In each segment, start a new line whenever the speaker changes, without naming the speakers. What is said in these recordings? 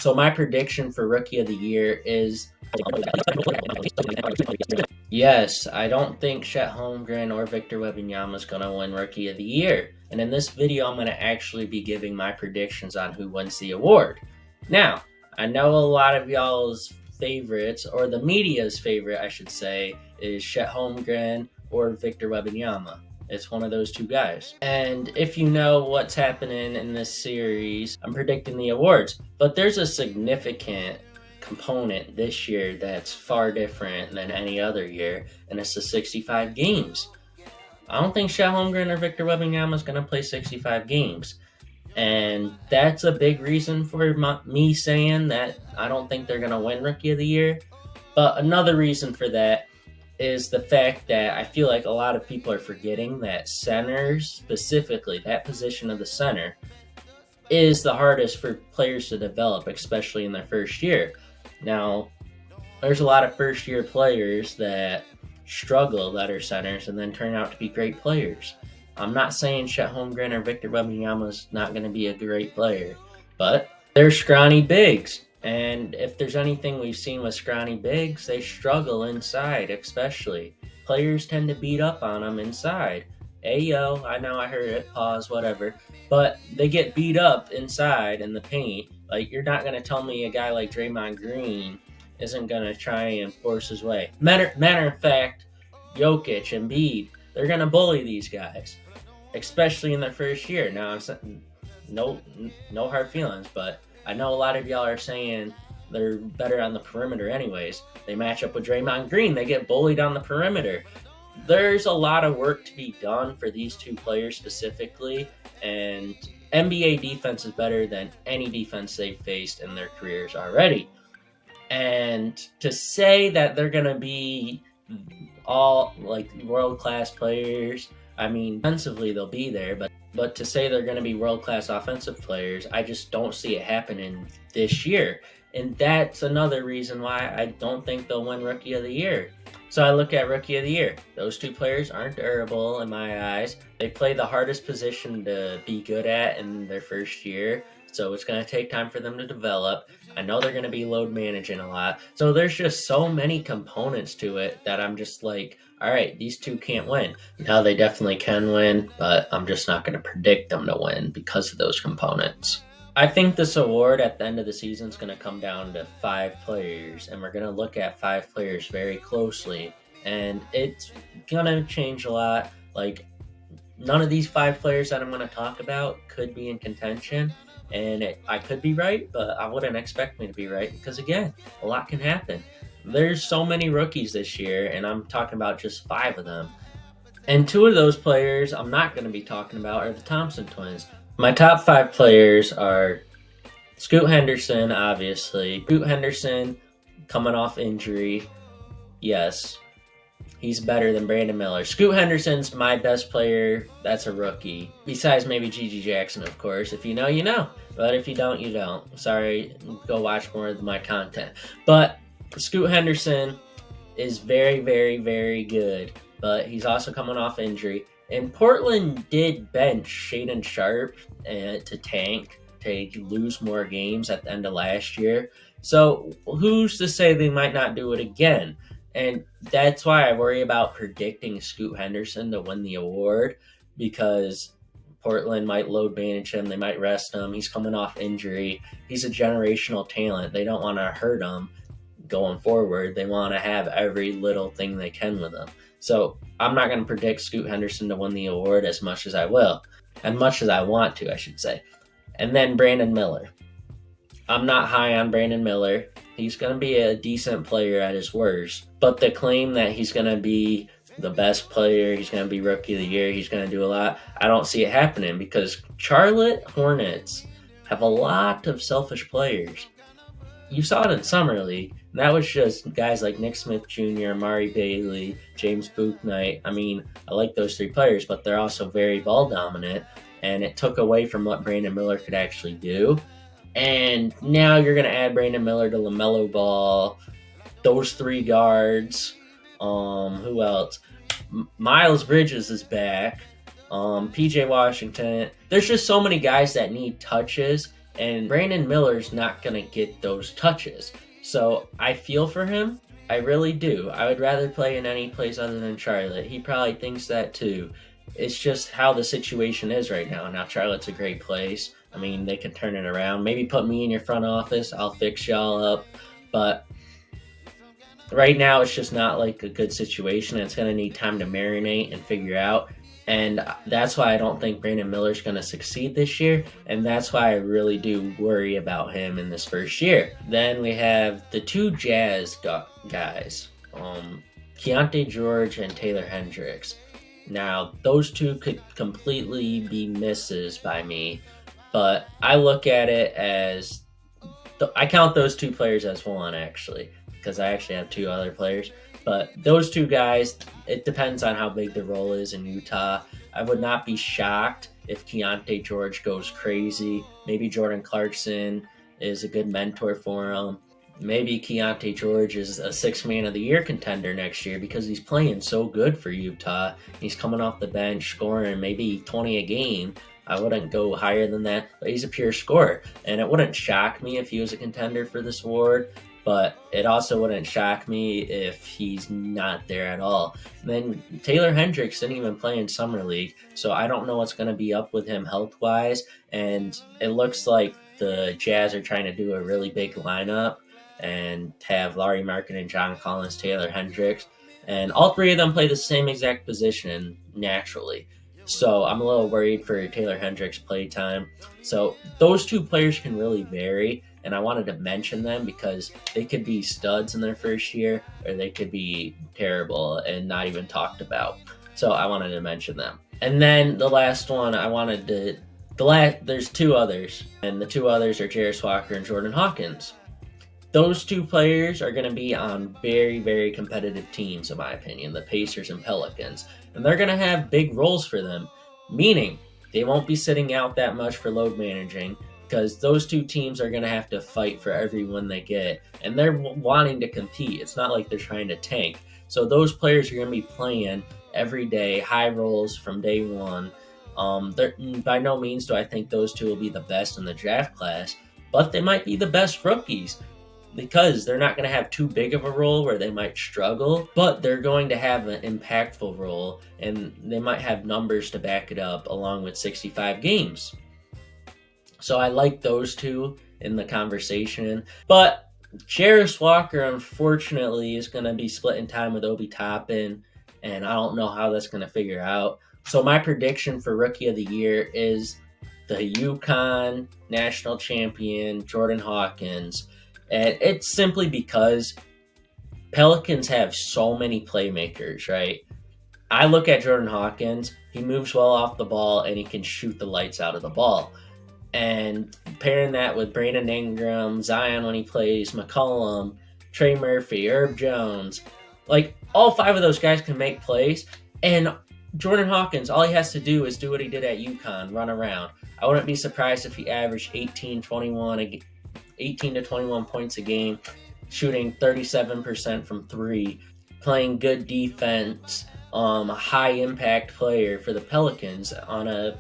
So my prediction for Rookie of the Year is yes, I don't think Chet Holmgren or Victor Wembanyama is going to win Rookie of the Year. And in this video, I'm going to actually be giving my predictions on who wins the award. Now, I know a lot of y'all's favorites, or the media's favorite, I should say, is Chet Holmgren or Victor Wembanyama. It's one of those two guys. And if you know what's happening in this series, I'm predicting the awards. But there's a significant component this year that's far different than any other year, and it's the 65 games. I don't think Chet Holmgren or Victor Wembanyama is going to play 65 games. And that's a big reason for me saying that I don't think they're going to win Rookie of the Year. But another reason for that is the fact that I feel like a lot of people are forgetting that centers, specifically that position of the center, is the hardest for players to develop, especially in their first year. Now, there's a lot of first-year players that struggle that are centers and then turn out to be great players. I'm not saying Chet Holmgren or Victor Wembanyama is not going to be a great player, but they're scrawny bigs. And if there's anything we've seen with scrawny bigs, they struggle inside, especially. Players tend to beat up on them inside. Ayo, I know I heard it, pause, whatever. But they get beat up inside in the paint. Like, you're not going to tell me a guy like Draymond Green isn't going to try and force his way. Matter of fact, Jokic and Embiid, they're going to bully these guys, especially in their first year. Now, I'm saying, no hard feelings, but I know a lot of y'all are saying they're better on the perimeter anyways. They match up with Draymond Green. They get bullied on the perimeter. There's a lot of work to be done for these two players specifically, and NBA defense is better than any defense they've faced in their careers already. And to say that they're going to be all like world-class players, I mean, defensively they'll be there, but to say they're going to be world-class offensive players, I just don't see it happening this year. And that's another reason why I don't think they'll win Rookie of the Year. So I look at Rookie of the Year. Those two players aren't durable in my eyes. They play the hardest position to be good at in their first year, so it's going to take time for them to develop. I know they're going to be load managing a lot. So there's just so many components to it that I'm just like, all right, these two can't win. Now they definitely can win, but I'm just not going to predict them to win because of those components. I think this award at the end of the season is going to come down to 5 players, and we're going to look at 5 players very closely, and it's going to change a lot. Like, none of these 5 players that I'm going to talk about could be in contention, and I could be right, but I wouldn't expect me to be right because, again, a lot can happen. There's so many rookies this year, and I'm talking about just 5 of them. And 2 of those players I'm not going to be talking about are the Thompson twins. My top 5 players are Scoot Henderson, obviously. Scoot Henderson, coming off injury, yes, he's better than Brandon Miller. Scoot Henderson's my best player. That's a rookie. Besides maybe Gigi Jackson, of course. If you know, you know. But if you don't, you don't. Sorry, go watch more of my content. But Scoot Henderson is very, very, very good. But he's also coming off injury. And Portland did bench Shaedon Sharpe to tank, to lose more games at the end of last year. So who's to say they might not do it again? And that's why I worry about predicting Scoot Henderson to win the award, because Portland might load manage him. They might rest him. He's coming off injury. He's a generational talent. They don't want to hurt him going forward. They want to have every little thing they can with him. So I'm not going to predict Scoot Henderson to win the award as much as I will. As much as I want to, I should say. And then Brandon Miller. I'm not high on Brandon Miller. He's going to be a decent player at his worst. But the claim that he's going to be the best player, he's going to be Rookie of the Year, he's going to do a lot, I don't see it happening, because Charlotte Hornets have a lot of selfish players. You saw it in Summer League. That was just guys like Nick Smith Jr., Amari Bailey, James Bouknight. I mean, I like those 3 players, but they're also very ball dominant, and it took away from what Brandon Miller could actually do. And now you're going to add Brandon Miller to LaMelo Ball, those 3 guards. Who else? Miles Bridges is back. PJ Washington. There's just so many guys that need touches, and Brandon Miller's not going to get those touches. So I feel for him. I really do. I would rather play in any place other than Charlotte. He probably thinks that too. It's just how the situation is right now. Now, Charlotte's a great place. I mean, they can turn it around. Maybe put me in your front office. I'll fix y'all up. But right now, it's just not like a good situation. It's going to need time to marinate and figure out. And that's why I don't think Brandon Miller's going to succeed this year. And that's why I really do worry about him in this first year. Then we have the two Jazz guys, Keontae George and Taylor Hendricks. Now, those two could completely be misses by me. But I look at it as, I count those two players as one, actually, because I actually have two other players. But those two guys, it depends on how big the role is in Utah. I would not be shocked if Keontae George goes crazy. Maybe Jordan Clarkson is a good mentor for him. Maybe Keontae George is a Sixth Man of the Year contender next year because he's playing so good for Utah. He's coming off the bench, scoring maybe 20 a game. I wouldn't go higher than that, but he's a pure scorer. And it wouldn't shock me if he was a contender for this award. But it also wouldn't shock me if he's not there at all. And then Taylor Hendricks didn't even play in Summer League, so I don't know what's going to be up with him health-wise. And it looks like the Jazz are trying to do a really big lineup and have Larry Markkinen, John Collins, Taylor Hendricks. And all three of them play the same exact position naturally. So I'm a little worried for Taylor Hendricks' play time. So those two players can really vary. And I wanted to mention them because they could be studs in their first year or they could be terrible and not even talked about. So I wanted to mention them. And then the last one there's two others. And the two others are Jarace Walker and Jordan Hawkins. Those two players are going to be on very, very competitive teams, in my opinion, the Pacers and Pelicans. And they're going to have big roles for them, meaning they won't be sitting out that much for load managing, because those two teams are going to have to fight for every win they get, and they're wanting to compete. It's not like they're trying to tank. So those players are going to be playing every day, high roles from day one. By no means do I think those two will be the best in the draft class, but they might be the best rookies because they're not going to have too big of a role where they might struggle, but they're going to have an impactful role, and they might have numbers to back it up along with 65 games. So I like those two in the conversation. But Jarace Walker, unfortunately, is going to be splitting time with Obi Toppin, and I don't know how that's going to figure out. So my prediction for Rookie of the Year is the UConn national champion, Jordan Hawkins. And it's simply because Pelicans have so many playmakers, right? I look at Jordan Hawkins, he moves well off the ball, and he can shoot the lights out of the ball. And pairing that with Brandon Ingram, Zion when he plays, McCollum, Trey Murphy, Herb Jones, like all five of those guys can make plays. And Jordan Hawkins, all he has to do is do what he did at UConn, run around. I wouldn't be surprised if he averaged 18 to 21 points a game, shooting 37% from three, playing good defense, a high impact player for the Pelicans on a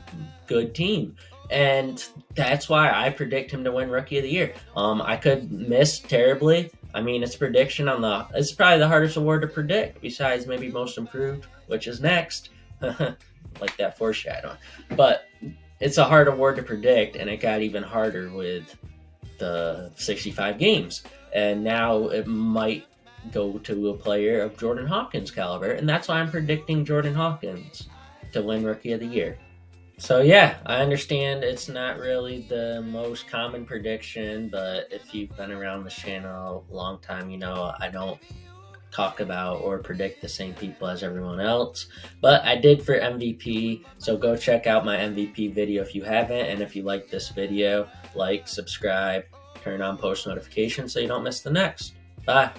good team. And that's why I predict him to win Rookie of the Year. I could miss terribly. I mean, it's prediction it's probably the hardest award to predict besides maybe Most Improved, which is next. Like that foreshadowing. But it's a hard award to predict, and it got even harder with the 65 games. And now it might go to a player of Jordan Hawkins' caliber, and that's why I'm predicting Jordan Hawkins to win Rookie of the Year. So yeah, I understand it's not really the most common prediction, but if you've been around this channel a long time, you know I don't talk about or predict the same people as everyone else. But I did for MVP, so go check out my MVP video if you haven't, and if you like this video, like, subscribe, turn on post notifications so you don't miss the next. Bye.